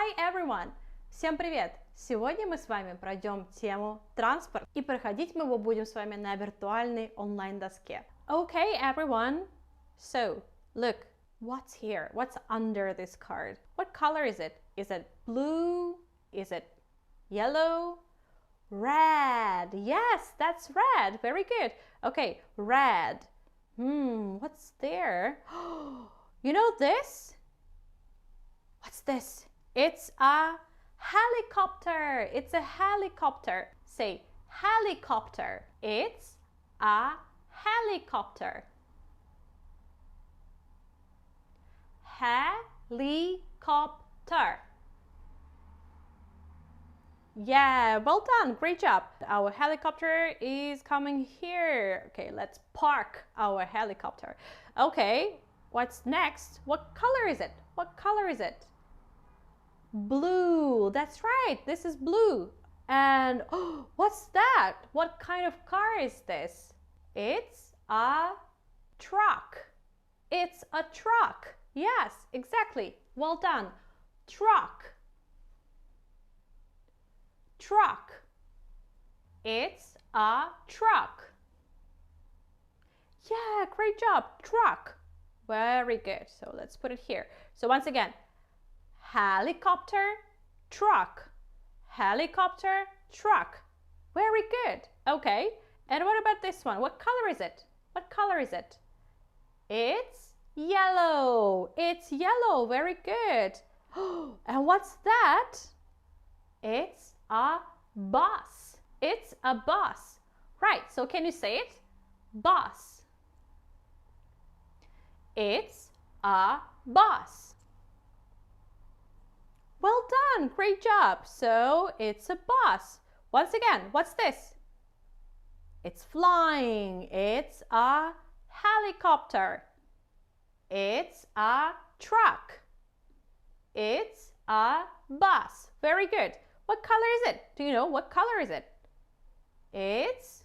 Hi everyone! Всем привет! Сегодня мы с вами пройдем тему транспорт, и проходить мы его будем с вами на виртуальной онлайн-доске. Okay, everyone. So, look, what's here? What's under this card? What color is it? Is it blue? Is it yellow? Red. Yes, that's red. Very good. Okay, red. What's there? You know this? What's this? It's a helicopter. It's a helicopter. Say helicopter. It's a helicopter. Helicopter. Yeah, well done. Great job. Our helicopter is coming here. Okay, let's park our helicopter. Okay, what's next? What color is it? What color is it? Blue. That's right. This is blue. And what's that? What kind of car is this? It's a truck. It's a truck. Yes, exactly. Well done. Truck. Truck. It's a truck. Yeah, great job. Truck. Very good. So let's put it here. So once again, helicopter, truck. Helicopter, truck. Very good. Okay. And what about this one? What color is it? What color is it? It's yellow. It's yellow. Very good. And what's that? It's a bus. It's a bus. Right. So can you say it? Bus. It's a bus. Well done. Great job. So it's a bus. Once again, what's this? It's flying. It's a helicopter. It's a truck. It's a bus. Very good. What color is it? Do you know what color is it? It's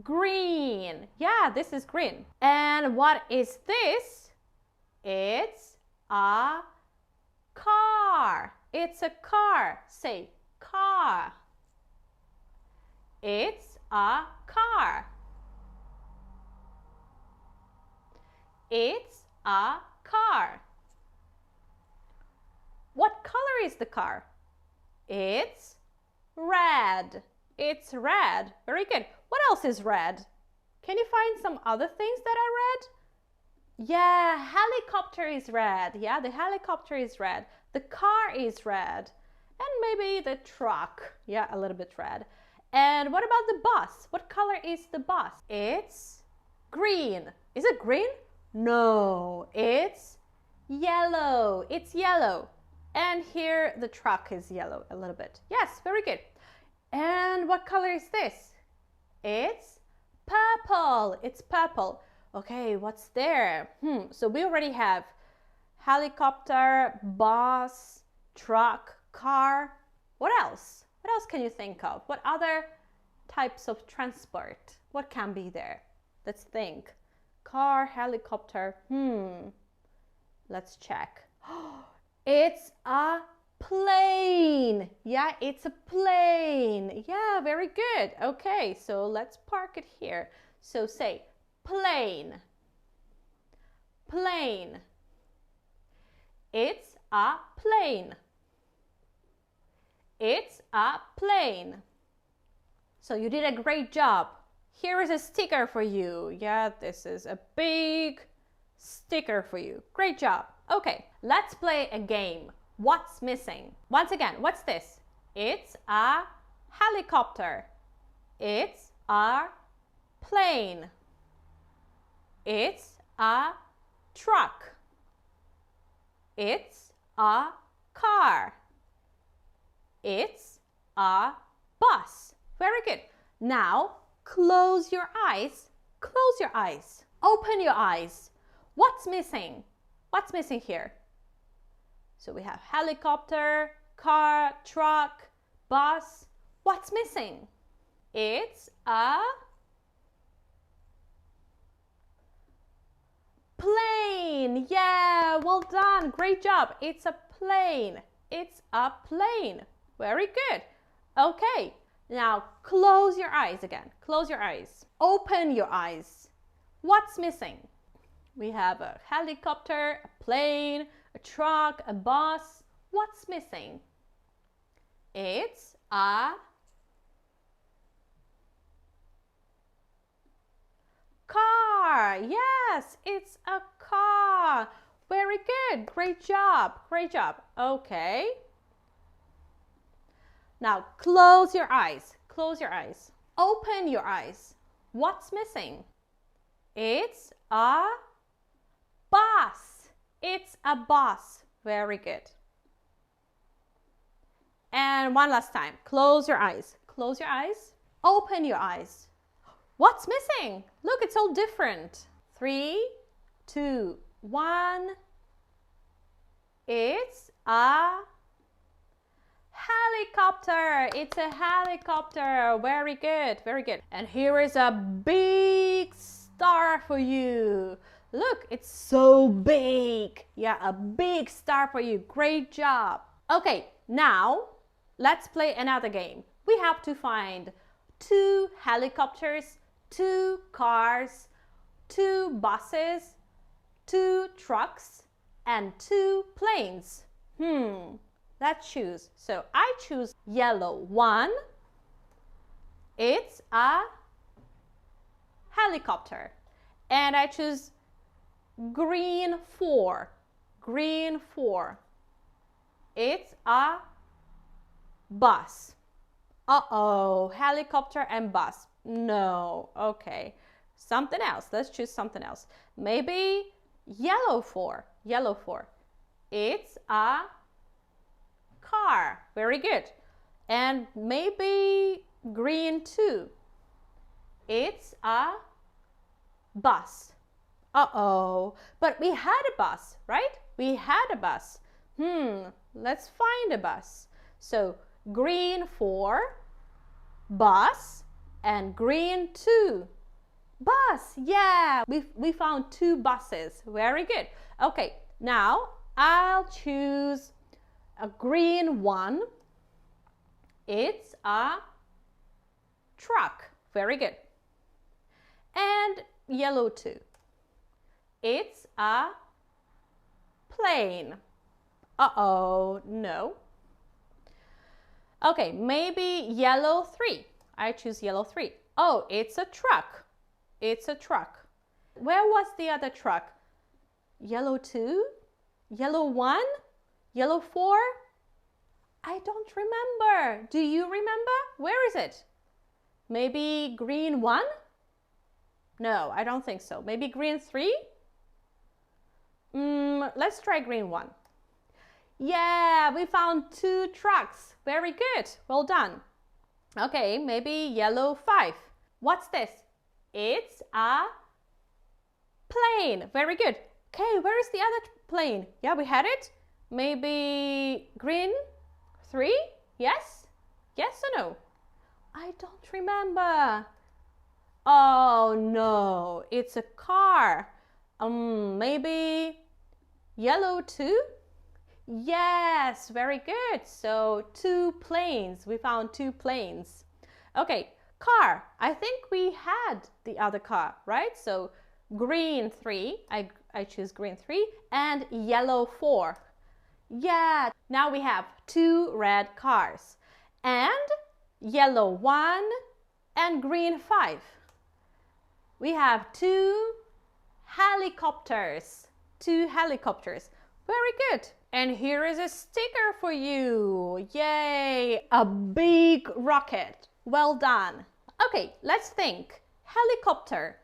green. Yeah, this is green. And what is this? It's a car. It's a car. Say car. It's a car. It's a car. What color is the car? It's red. It's red. Very good. What else is red? Can you find some other things that are red? Yeah, helicopter is red. Yeah, the helicopter is red. The car is red. And maybe the truck. Yeah, a little bit red. And what about the bus? What color is the bus? It's green. Is it green? No, it's yellow. It's yellow. And here the truck is yellow a little bit. Yes, very good. And what color is this? It's purple. It's purple. Okay, what's there? So we already have helicopter, bus, truck, car. What else? What else can you think of? What other types of transport? What can be there? Let's think. Car, helicopter. Let's check. It's a plane. Yeah, it's a plane. Yeah, very good. Okay, so let's park it here. So say plane. Plane. It's a plane. It's a plane. So you did a great job. Here is a sticker for you. Yeah, this is a big sticker for you. Great job. Okay, let's play a game. What's missing? Once again, what's this? It's a helicopter. It's a plane. It's a truck. It's a car. It's a bus. Very good. Now, close your eyes. Close your eyes. Open your eyes. What's missing? What's missing here? So we have helicopter, car, truck, bus. What's missing? It's a plane. Yeah, well done. Great job. It's a plane. It's a plane. Very good. Okay, now close your eyes again. Close your eyes. Open your eyes. What's missing? We have a helicopter, a plane, a truck, a bus. What's missing? It's a car. Yes, it's a car. Very good. Great job. Great job. Okay. Now close your eyes. Close your eyes. Open your eyes. What's missing? It's a bus. It's a bus. Very good. And one last time. Close your eyes. Close your eyes. Open your eyes. What's missing? Look, it's all different. 3, 2, 1. It's a helicopter. It's a helicopter. Very good. Very good. And here is a big star for you. Look, it's so big. Yeah, a big star for you. Great job. Okay, now let's play another game. We have to find 2 helicopters, 2 cars, 2 buses, 2 trucks, and 2 planes. Let's choose. So I choose yellow 1. It's a helicopter. And I choose green 4. Green 4. It's a bus. Uh-oh, helicopter and bus. No, okay. Something else. Let's choose something else. Maybe yellow 4. Yellow 4. It's a car. Very good. And maybe green 2. It's a bus. Uh-oh. But we had a bus, right? We had a bus. Let's find a bus. So green 4, bus, and green 2. Bus. Yeah, we found 2 buses. Very good. Okay, now I'll choose a green 1. It's a truck. Very good. And yellow 2. It's a plane. Uh-oh, no. Okay, maybe yellow 3. I choose yellow 3. Oh, it's a truck. It's a truck. Where was the other truck? Yellow 2? Yellow 1? Yellow 4? I don't remember. Do you remember? Where is it? Maybe green 1? No, I don't think so. Maybe green 3? Let's try green 1. Yeah, we found 2 trucks. Very good. Well done. Okay, maybe yellow 5. What's this? It's a plane. Very good. Okay, where is the other plane? Yeah, we had it. Maybe green 3? Yes? Yes or no? I don't remember. Oh no, it's a car. Maybe yellow 2? Yes, very good. So 2 planes. We found 2 planes. Okay, car. I think we had the other car, right? So green 3. I choose green 3 and yellow 4. Yeah, now we have 2 red cars and yellow 1 and green 5. We have 2 helicopters. 2 helicopters. Very good. And here is a sticker for you. Yay! A big rocket. Well done. Okay, let's think. Helicopter.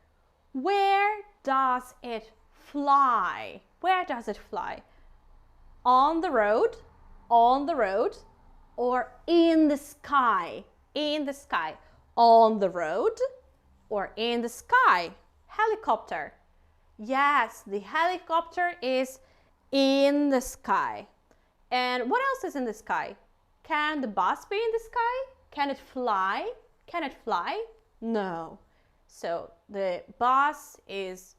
Where does it fly? Where does it fly? On the road, or in the sky? In the sky. On the road or in the sky? Helicopter. Yes, the helicopter is in the sky. And what else is in the sky? Can the bus be in the sky? Can it fly? Can it fly? No. So the bus is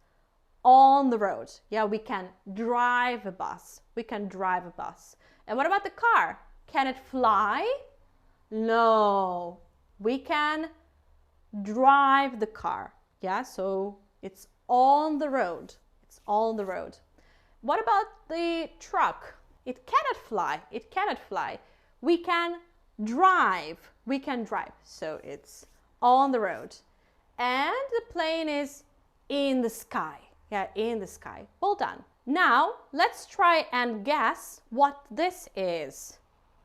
on the road. Yeah, we can drive a bus. We can drive a bus. And what about the car? Can it fly? No. We can drive the car. Yeah, so it's on the road. It's on the road. What about the truck? It cannot fly. It cannot fly. We can drive. We can drive. So it's on the road. And the plane is in the sky. Yeah, in the sky. Well done. Now, let's try and guess what this is.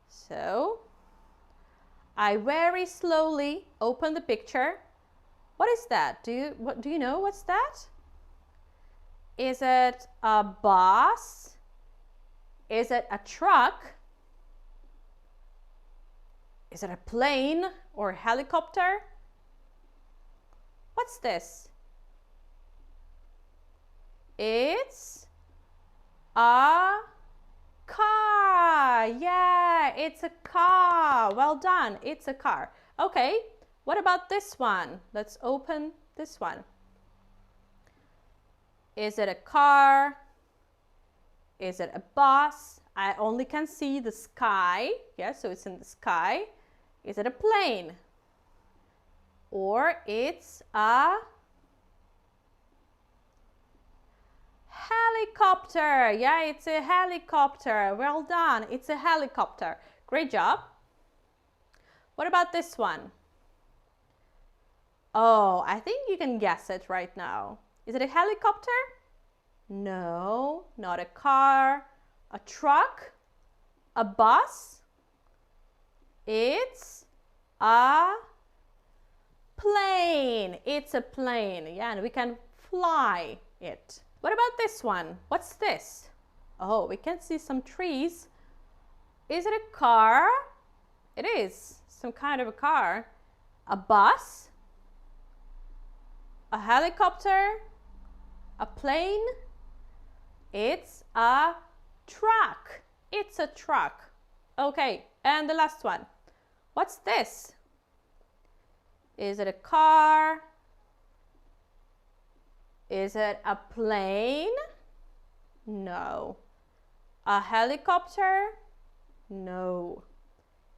So, I very slowly open the picture. What is that? Do you know what's that? Is it a bus? Is it a truck? Is it a plane or a helicopter? What's this? It's a car. Yeah, it's a car. Well done. It's a car. Okay, what about this one? Let's open this one. Is it a car? Is it a bus? I only can see the sky. Yeah, so it's in the sky. Is it a plane? Or it's a helicopter. Yeah, it's a helicopter. Well done. It's a helicopter. Great job. What about this one? Oh, I think you can guess it right now. Is it a helicopter? No, not a car. A truck? A bus? It's a plane. It's a plane. Yeah, and we can fly it. What about this one? What's this? Oh, we can see some trees. Is it a car? It is some kind of a car. A bus? A helicopter? A plane? It's a truck. It's a truck. Okay, and the last one. What's this? Is it a car? Is it a plane? No. A helicopter? No.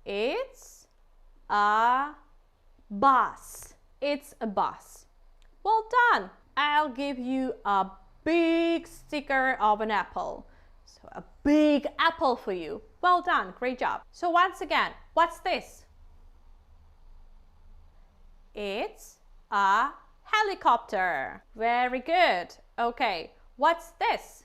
It's a bus. It's a bus. Well done. I'll give you a big sticker of an apple. So a big apple for you. Well done. Great job. So once again, what's this? It's a helicopter. Very good. Okay, what's this?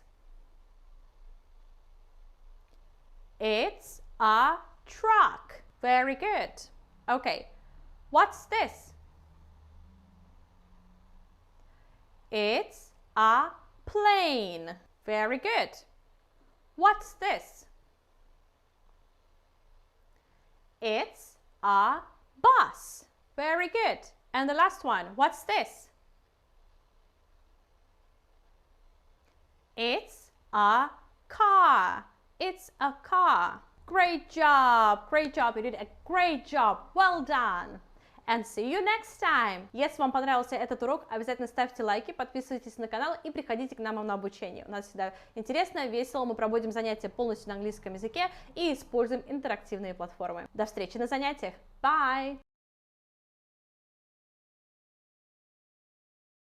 It's a truck. Very good. Okay, what's this? It's a plane. Very good. What's this? It's a bus. Very good. And the last one, what's this? It's a car. It's a car. Great job. Great job. You did a great job. Well done. And see you next time. Если вам понравился этот урок, обязательно ставьте лайки, подписывайтесь на канал и приходите к нам на обучение. У нас всегда интересно, весело, мы проводим занятия полностью на английском языке и используем интерактивные платформы. До встречи на занятиях. Bye!